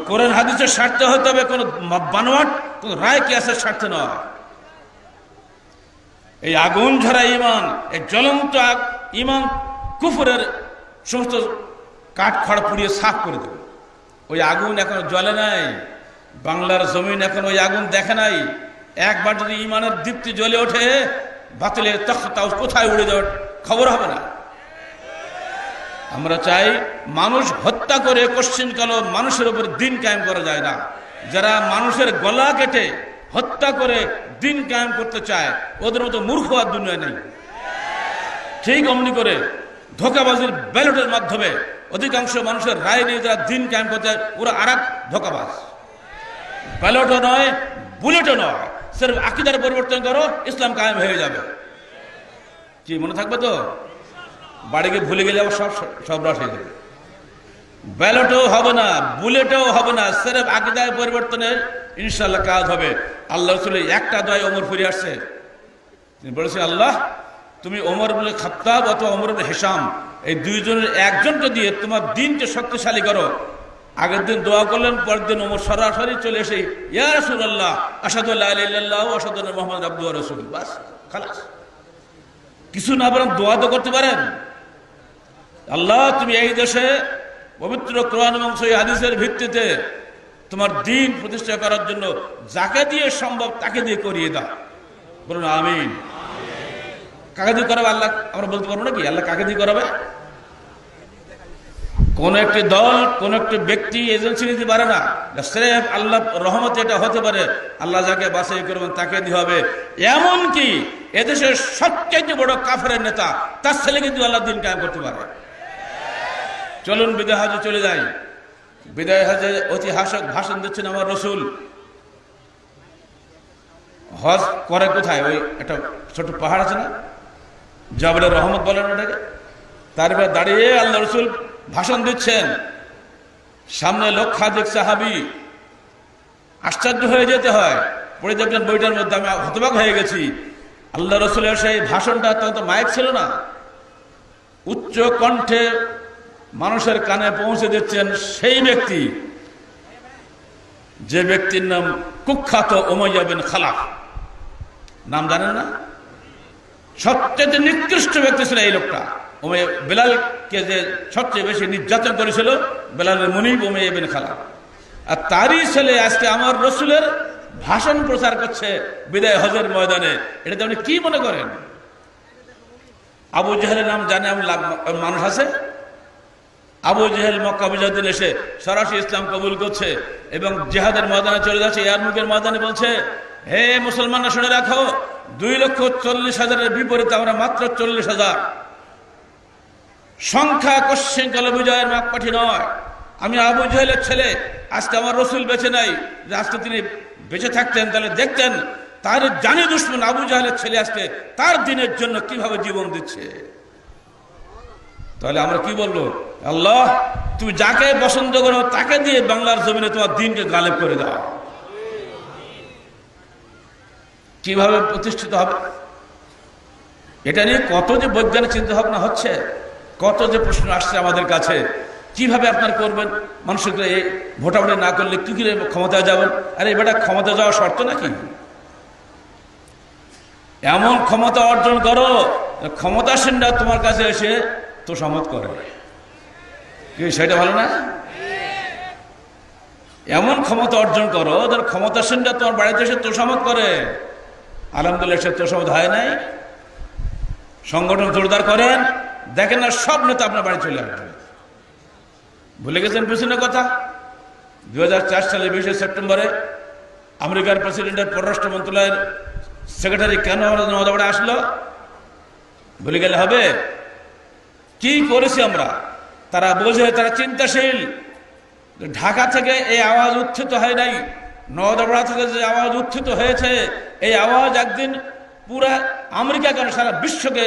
কোরআন হাদিসের স্বার্থে হতে হবে, কোন বানোয়াট কোন রায় কিয়াসের স্বার্থে নয়। এই আগুন ঝরা ইমান, এই জ্বলন্ত ইমান কুফরের সমস্ত কাঠ খড় পুড়িয়ে সাফ করে দেবে। ওই আগুন এখনো জ্বলে নাই, বাংলার জমিন এখন ওই আগুন দেখে নাই। একবার যদি ইমানের দীপ্তি জ্বলে ওঠে, বাতিলের তখতাও কোথায় উড়ে যাওয়ার খবর হবে না। আমরা চাই মানুষ হত্যা করে কোশ্চিনকাল মানুষের উপর দিন কায়েম করা যায় না। যারা মানুষের গলা কেটে হত্যা করে দিন কায়েম করতে চায়, ওদের মতো মূর্খ আর দুনিয়ায় নেই। ঠিক অমনি করে ধোঁকাবাজির ব্যালটের মাধ্যমে অধিকাংশ মানুষের রায় নিয়ে যারা দিন কায়েম করতে চায়, ওরা আর এক ধোঁকাবাজ। ব্যালটও নয়, বুলেটও নয়, সির্ফ আকীদার পরিবর্তন করো, ইসলাম কায়েম হয়ে যাবে। কি মনে থাকবে তো? বাড়ি গিয়ে ভুলে গেলে আবার সব রাস হয়ে যাবে। ব্যালটও হবে না, বুলেটও হবে না, সির্ফ আকীদার পরিবর্তনের ইনশাআল্লাহ কাজ হবে। আল্লাহ রাসূলের একটা দোয়ায় ওমর ফিরে আসছে, তিনি বলেছেন, আল্লাহ তুমি ওমর ইবনে খাত্তাব অথবা ওমর ইবনে হিশাম এই দুইজনের একজনকে দিয়ে তোমার দিনকে শক্তিশালী করো। আগের দিন দোয়া করলেন, পরের দিন ওমর সরাসরি চলে এসে ইয়া রাসূলুল্লাহ আশহাদু আল্লা ইলাহা ইল্লাল্লাহ ওয়া আশহাদু আন্না মুহাম্মাদান আবদুহু ওয়া রাসূলুহু। বাস, খালাস। কিছু না বলেন দোয়া তো করতে পারেন, আল্লাহ তুমি এই দেশে পবিত্র কোরআন এবং সহিহ হাদিসের ভিত্তিতে তোমার দিন প্রতিষ্ঠা করার জন্য যাকে দিয়ে সম্ভব তাকে দিয়ে করিয়ে দাও। বলুন আমিন। কাকে দিয়ে করাবে আল্লাহ আমরা বলতে পারবো নাকি? আল্লাহ কাকে দিয়ে করাবে? কোন একটি দল, কোন একটি ব্যক্তি এজেন্সি নিতে পারে না। স্রেফ আল্লাহ রহমতে এটা হতে পারে, আল্লাহ যাকে বাছাই করবেন তাকে দিয়ে হবে। এমনকি এদেশের সবচেয়ে বড় কাফেরের নেতা, তার ছেলে কিন্তু আল্লাহ দিন কায়েম করতে পারে। চলুন বিদায় হজে চলে যাই। বিদায় হজে ঐতিহাসিক ভাষণ দিচ্ছেন আমার রসুল। হজ করে কোথায়? ওই একটা ছোট পাহাড় আছে না, জাবলের রহমত বলেন ওটাকে, তার উপরে দাঁড়িয়ে আল্লাহ রসুল ভাষণ দিচ্ছেন। সামনে লক্ষাধিক সাহাবী, আশ্চর্য হয়ে যেতে হয়। পড়ে দেখলেন বইটার মধ্যে, আমি হতবাক হয়ে গেছি। আল্লাহ রসুলের সেই ভাষণটা, তখন তো মাইক ছিল না, উচ্চ কণ্ঠে মানুষের কানে পৌঁছে দিচ্ছেন সেই ব্যক্তি, যে ব্যক্তির নাম কুখ্যাত উমাইয়া বিন খালাফ। নাম জানেন না? সবচেয়ে নিকৃষ্ট ব্যক্তি ছিল এই লোকটা। বেলালকে যে সবচেয়ে বেশি নির্যাতন করেছিল, বেলালের মুনিব উমাইয়া বিন খালাফ। আর তারই ছেলে আজকে আমার রসুলের ভাষণ প্রচার করছে বিদায় হজের ময়দানে। এটা আপনি কি মনে করেন? আবু জেহেলের নাম জানে মানুষ আছে? আবু জেহেল মক্কা বিজয়ের দিন এসে সরাসরি ইসলাম কবুল করছে এবং জিহাদের ময়দানে চলে যাচ্ছে। ইয়ারমুকের ময়দানে বলছে, হে মুসলমানরা শুনে রাখো, 2,40,000-এর বিপরীতে আমরা মাত্র 40,000। সংখ্যা কোশ্চিনকালে বিজয়ের মাপকাঠি নয়। আমি আবু জেহেলের ছেলে, আজকে আমার রসুল বেঁচে নাই, যে আজকে তিনি বেঁচে থাকতেন তাহলে দেখতেন তার জানি দুশমন আবু জেহেলের ছেলে আজকে তার দিনের জন্য কিভাবে জীবন দিচ্ছে। তাহলে আমরা কি বলবো? আল্লাহ তুমি যাকে পছন্দ করো তাকে দিয়ে বাংলার জমিনে তোমার দিনকে গালেব করে দাও। কিভাবে প্রতিষ্ঠিত হবে? এটা নিয়ে কত যে বৈজ্ঞানিক চিন্তা ভাবনা হচ্ছে, কত যে প্রশ্ন আসছে আমাদের কাছে। কিভাবে আপনার করবেন? মানুষকে এই ভোটাভুটি না করলে কি করে ক্ষমতায় যাবেন? আরে বেটা, ক্ষমতা যাওয়া শর্ত নাকি? এমন ক্ষমতা অর্জন করো, ক্ষমতাসীনরা তোমার কাছে এসে তোষামত করে। কি সেটা ভালো না? এমন ক্ষমতা অর্জন করো যার ক্ষমতাসীনরা তোমার বাড়িতে এসে তোষামত করে। আলহামদুলিল্লাহ, সে তোষামত হয় নাই। সংগঠন জোরদার করেন, দেখেন না সব নেতা আপনার বাড়ি চলে আসবে। ভুলে গেছেন পিছনে কথা? 2004 সালে 20 সেপ্টেম্বরে আমেরিকার প্রেসিডেন্টের পররাষ্ট্র মন্ত্রণালয়ের সেক্রেটারি কেন আমাদের আসলো? ভুলে গেলে হবে? কি করেছি আমরা? তারা বোঝে, তারা চিন্তাশীল। ঢাকা থেকে এই আওয়াজ উত্থিত হয় নাই, নওদাপাড়া থেকে যে আওয়াজ উত্থিত হয়েছে, এই আওয়াজ একদিন পুরা আমেরিকা কেন সারা বিশ্বকে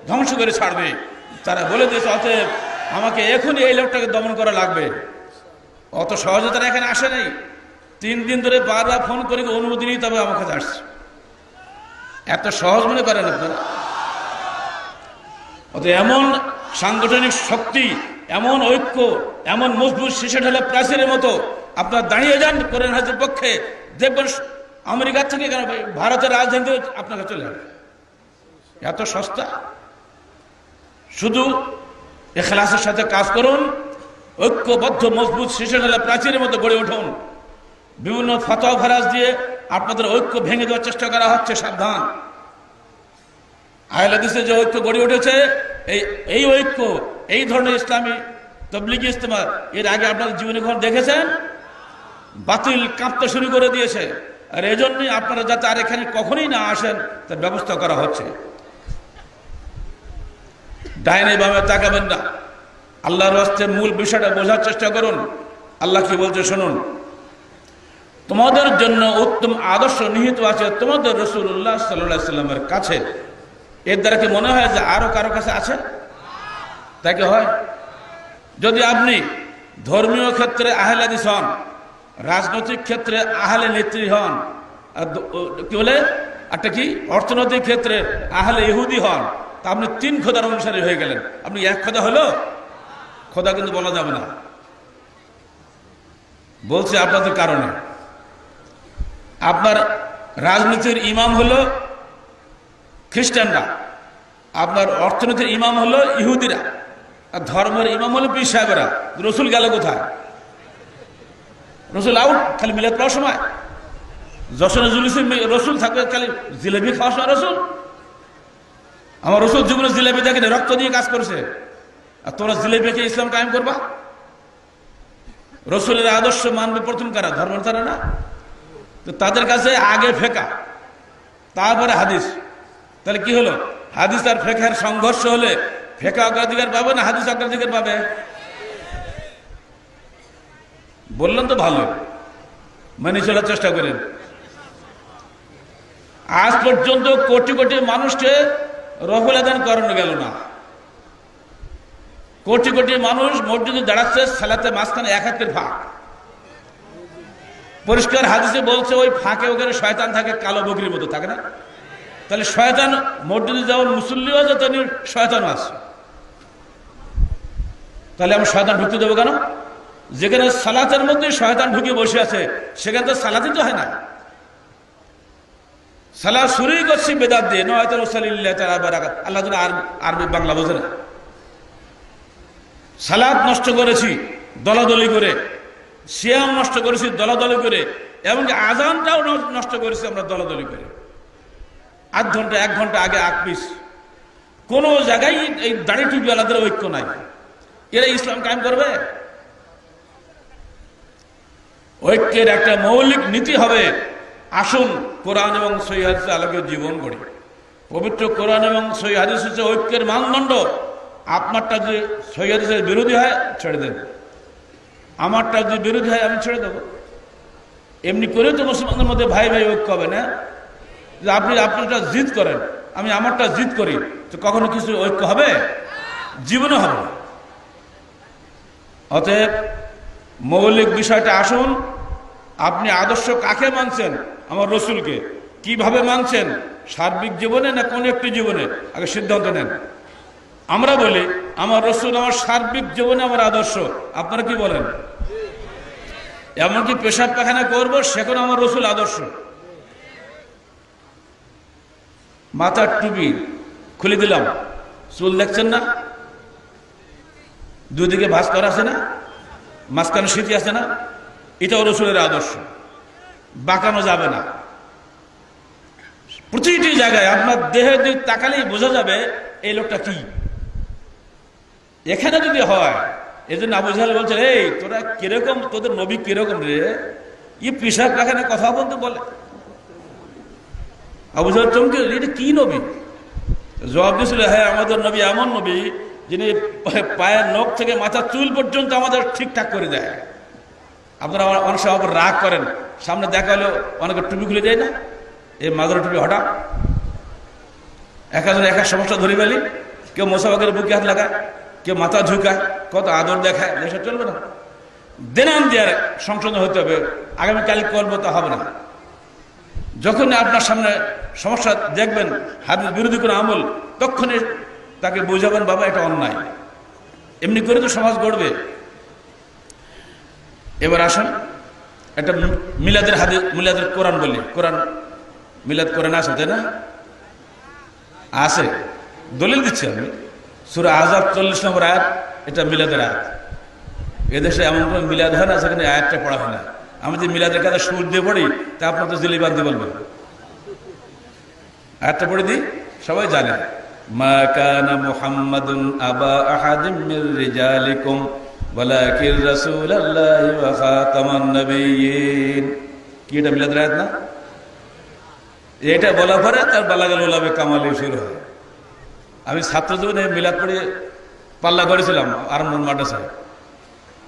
ধ্বংস করে ছাড়বে। তারা বলে দিয়েছে, অতএব আমাকে এখনই এই লোকটাকে দমন করা লাগবে। অত সহজে তারা এখানে আসে নাই। 3 দিন ধরে বারবার ফোন করে অনুমতি নিয়ে তবে আমার কাছে আসছে। এত সহজ মনে করেন আপনারা? অত এমন সাংগঠনিক শক্তি এমন ঐক্য, এমন মজবুত শীর্ষে ঢালা প্রাচীরের মতো আপনার দাঁড়িয়ে যান কোরআন হাদিসের পক্ষে, দেখবেন আমেরিকা থেকে কেন ভারতের রাজধানীতে আপনাকে চলে যাবে। এত সস্তা। শুধু ইখলাসের সাথে কাজ করুন, ঐক্যবদ্ধ মজবুত শীর্ষে ঢালা প্রাচীরের মতো গড়ে উঠুন। বিভিন্ন ফতোয়া ফারাজ দিয়ে আপনাদের ঐক্য ভেঙে দেওয়ার চেষ্টা করা হচ্ছে, সাবধান। আহলে হাদিসে যে ঐক্য গড়ে উঠেছে, এই ঐক্য, এই ধরনের ইসলামী তাবলীগী ইজতেমা এর আগে আপনাদের জীবনে কখন দেখেছেন? বাতিল কাঁপতে শুরু করে দিয়েছে। আর এজন্যই আপনারা যাতে আর এখানে কখনোই না আসেন তার ব্যবস্থা করা হচ্ছে। ডাইনে বামে তাকাবেন না, আল্লাহর রাস্তে মূল বিষয়টা বোঝার চেষ্টা করুন। আল্লাহ কি বলছে শুনুন, তোমাদের জন্য উত্তম আদর্শ নিহিত আছে তোমাদের রাসূলুল্লাহ সাল্লাল্লাহু আলাইহি সাল্লামের কাছে। এর দ্বারা কি মনে হয় যে আরো কারো কাছে আছে? তাই কি হয়? যদি আপনি ধর্মীয় ক্ষেত্রে আহলে হাদিস হন, রাজনৈতিক ক্ষেত্রে আহলে নেত্রী হন, কি বলে একটা কি অর্থনৈতিক ক্ষেত্রে আহলে ইহুদি হন, তা আপনি 3 খোদার অনুসারী হয়ে গেলেন। আপনি এক খোদা হলো? খোদা কিন্তু বলা যাবে না, বলছে আপনাদের কারণে। আপনার রাজনীতির ইমাম হলো খ্রিস্টানরা, আপনার অর্থনীতির ইমাম হলো ইহুদিরা, আর ধর্মের ইমাম হলো পীর সাহেবেরা। রসুল গেল কোথায়? রসুল আউট, খালি মিলাদ পাওয়ার সময়। যশোরে জুলুসে রসুল থাকবে, খালি জিলেবি খাওয়ার সময় রসুল। আমার রসুল জীবনে জিলেবি দেখেনি, রক্ত দিয়ে কাজ করেছে। আর তোমরা জিলেবি খেয়ে ইসলাম কায়েম করবা? রসুলের আদর্শ মানবে প্রথম কারা? ধর্মের তারা না? তো তাদের কাছে আগে ফেকা, তারপরে হাদিস। তাহলে কি হলো? হাদিস আর ফেকার সংঘর্ষ হলে ফেকা অগ্রাধিকার পাবে না হাদিস অগ্রাধিকার পাবে? বললেন তো ভালো, মেনে চলার চেষ্টা করেন। আজ পর্যন্ত কোটি কোটি মানুষকে রফল আদান করানো গেল না। কোটি কোটি মানুষ মসজিদে দাঁড়াচ্ছে, সালাতে মাঝখানে এক হাতের ফাঁক। পরিষ্কার হাদিসে বলছে ওই ফাঁকে ওখানে শয়তান থাকে, কালো বকরির মতো থাকে না? তাহলে শয়তান মসজিদে যেমন মুসল্লিও আছে তেমনি শয়তান আছে। তাহলে আমরা শয়তান ঢুকতে দেবো কেন? যেখানে সালাতের মধ্যে শয়তান ঢুকে বসে আছে সেখানে তো সালাতই তো হয় না। সালাত শুরুই করছি বেদাত দিয়ে, নয়তো রসুলিল্লাহ তাআলা বারাকাত। আল্লাহ যেন আরবি বাংলা বোঝে না। সালাত নষ্ট করেছি দলাদলি করে, সিয়াম নষ্ট করেছি দলাদলি করে, এমনকি আজানটাও নষ্ট করেছি আমরা দলাদলি করে। 8 ঘন্টা 1 ঘন্টা আগে আকপিস। কোন জায়গায় এই দাড়ি টুপিওয়ালাদের ঐক্য নাই। এরা ইসলাম কায়েম করবে? ঐক্যের একটা মৌলিক নীতি হবে, আসুন কোরআন এবং সহিহ হাদিসের আলোকে জীবন গড়ি। পবিত্র কোরআন এবং সহিহ হাদিস হচ্ছে ঐক্যের মানদণ্ড। আপনারটা যদি সহিহ হাদিসের বিরোধী হয় ছেড়ে দেন, আমারটা যদি বিরোধী হয় আমি ছেড়ে দেবো। এমনি করে তো মুসলমানদের মধ্যে ভাই ভাই ঐক্য হবে না। যে আপনি আপনারটা জিদ করেন, আমি আমারটা জিদ করি, তো কখনো কিছু ঐক্য হবে? জীবনে হবে না। অতএব মৌলিক বিষয়টা আসুন, আপনি আদর্শ কাকে মানছেন? আমার রসুলকে। কিভাবে মানছেন? সার্বিক জীবনে না কোন একটি জীবনে? আগে সিদ্ধান্ত নেন। আমরা বলি আমার রসুল আমার সার্বিক জীবনে আমার আদর্শ। আপনারা কি বলেন? এমনকি পেশাব পায়খানা করবো সেখানে আমার রসুল আদর্শ। মাথার টুপি খুলে দিলাম, চুল দেখছেন না? দুদিকে ভাঁজ করা আছে না? মাঝখানে স্মৃতি আছে না? এটাও রসুলের আদর্শ। বাঁকানো যাবে না। প্রতিটি জায়গায় আপনার দেহের দিক তাকালেই বোঝা যাবে এই লোকটা কি। এখানে যদি হয়, এই জন্য আবু জাহেল বলছে, এই তোরা কিরকম, তোদের নবী কিরকম রে, ই পেশাব পায়খানা কথা বলতে বলে। আবু জাহেল চমকে, এটা কি নবী? জবাব দিয়েছিল, হ্যাঁ আমাদের নবী এমন নবী যিনি পায়ের নখ থেকে মাথার চুল পর্যন্ত আমাদের ঠিকঠাক করে দেয়। আপনারা অনেক সময় রাগ করেন, সামনে দেখা হলো অনেকে টুপি খুলে দেয় না, এই মাদুর টুপি হঠাৎ একজন এক এক সমস্যা ধরে ফেলি। কেউ মোসাফাকের বুকে হাত লাগায়, কেউ মাথা ঝুঁকায়, কত আদর দেখায়। দেশে চলবে না। দেনান দেওয়ার সংশোধন হতে হবে। আগামীকাল করবো তা হবে না। যখন আপনার সামনে সমস্যা দেখবেন, হাদিস বিরোধী কোনো আমল, তখনই তাকে বুঝাবেন বাবা এটা অন্যায়। এমনি করে তো সমাজ গড়বে। এবার আসুন একটা মিলাদের হাদিস, মিলাদের কোরআন বলি। কোরআন মিলাদ কোরআন আছে, তাই না? আছে, দলিল দিচ্ছি আমি। সূরা আহজাব 40 নম্বর আয়াত, এটা মিলাদের আয়াত। এদেশে এমন কোনো মিলাদ হয় না সেখানে আয়াতটা পড়া হয় না। আমি যে মিলাদের কাছে সুর দিয়ে পড়ি তা আপনার তো জিলিবান দিয়ে বলবেন। আয়াতটা পড়ে দিই, সবাই জানে। মা কানা মুহাম্মাদুন আবা আহাদিম মির রিজালিকুম ওয়ালাকিন রাসূলুল্লাহি ওয়া খাতামান নবিয়্যিন। কি এটা মিলাদের আয়াত না? এটা বলা পরে তার বালাগাল উলামে কামালে শুরু হয়। আমি ছাত্র জীবনে মিলাদ পড়ে পাল্লা করেছিলাম আরমন মাদ্রাসায়।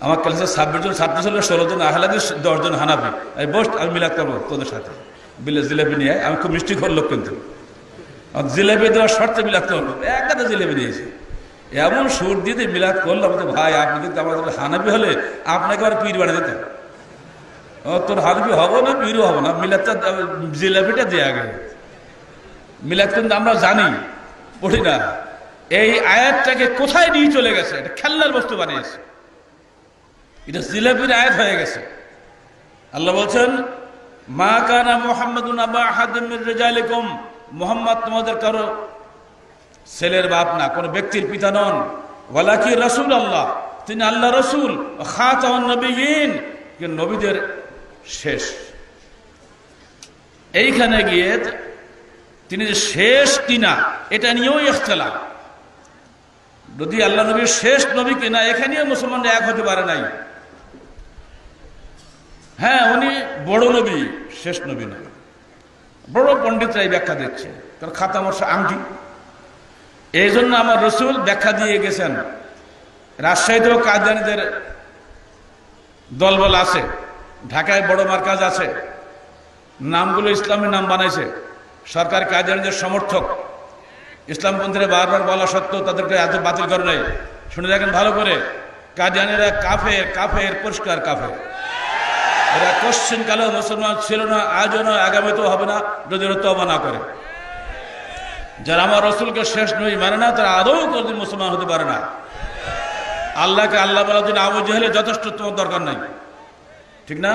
আমার ক্লাসে 26 জন ছাত্র ছিল, 16 জন আহলে হাদিস, 10 জন হানাফি। এই বস, আমি মিলাদ করবো তোদের সাথে। জিলেবি নিয়ে, আমি খুব মিষ্টি ঘর লোক, কিন্তু জিলেবি দেওয়ার শর্তে মিলাদ করবো। একটা জিলেবি দিয়েছি, এমন সুর দিয়ে মিলাদ করলাম। তো ভাই, আপনি কিন্তু আমাদের হানাফি হলে আপনাকে আর পীর বানিয়ে দিতেন। তোর হানাফি হবো না, পীরও হবো না, মিলাদটা জিলেবিটা দিয়ে আগে। মিলাদ কিন্তু আমরা জানি, পড়ি না। এই আয়াতটাকে কোথায় নিয়ে চলে গেছে? এটা খেলনার বস্তু বানিয়েছে, এটা জিলাপির আয়াত হয়ে গেছে। আল্লাহ বলছেন, মা কানা মুহাম্মাদুন আবা আহাদিম মির রিজালিকুম, মুহাম্মদ তোমাদের কারো ছেলের বাপ না, কোন ব্যক্তির পিতা নন। ওয়ালাকি রাসূলুল্লাহ, তিনি আল্লাহ রাসূল। খাতামুন নবিয়্যিন, নবীদের শেষ। এইখানে গিয়ে তিনি যে শেষ কিনা এটা নিয়েও ইখতিলাফ। যদি আল্লাহ নবীর শেষ নবী কিনা, এখানেও মুসলমানরা এক হতে পারে নাই। হ্যাঁ, উনি বড় নবী, শেষ নবী নয়। বড় পণ্ডিতরা এই ব্যাখ্যা দিচ্ছে, কারণ খাতামর আংটি। এই জন্য আমার রসুল ব্যাখ্যা দিয়ে গেছেন। রাজশাহীতেও কাদিয়ানীদের দলবল আছে, ঢাকায় বড় মার্কাজ আছে, নামগুলো ইসলামের নাম বানাইছে। সরকার কাদিয়ানীদের সমর্থক। ইসলামপন্থীরা বারবার বলা সত্ত্বেও তাদেরকে এত বাতিল করে নাই। শুনে দেখেন ভালো করে, কাদিয়ানীরা কাফের, কাফের, পরিষ্কার কাফের। এরা কোশ্চিন কালেও মুসলমান ছিল না, আজও নয়, আগামীতেও হবে না, যদি তওবা না করে। যারা আমার রসুলকে শেষ নবী মানে না, তারা আদৌ কোনদিন মুসলমান হতে পারে না। আল্লাহকে আল্লাহ বলার জন্য আবু জেহেলের যথেষ্ট তোমার দরকার নাই, ঠিক না?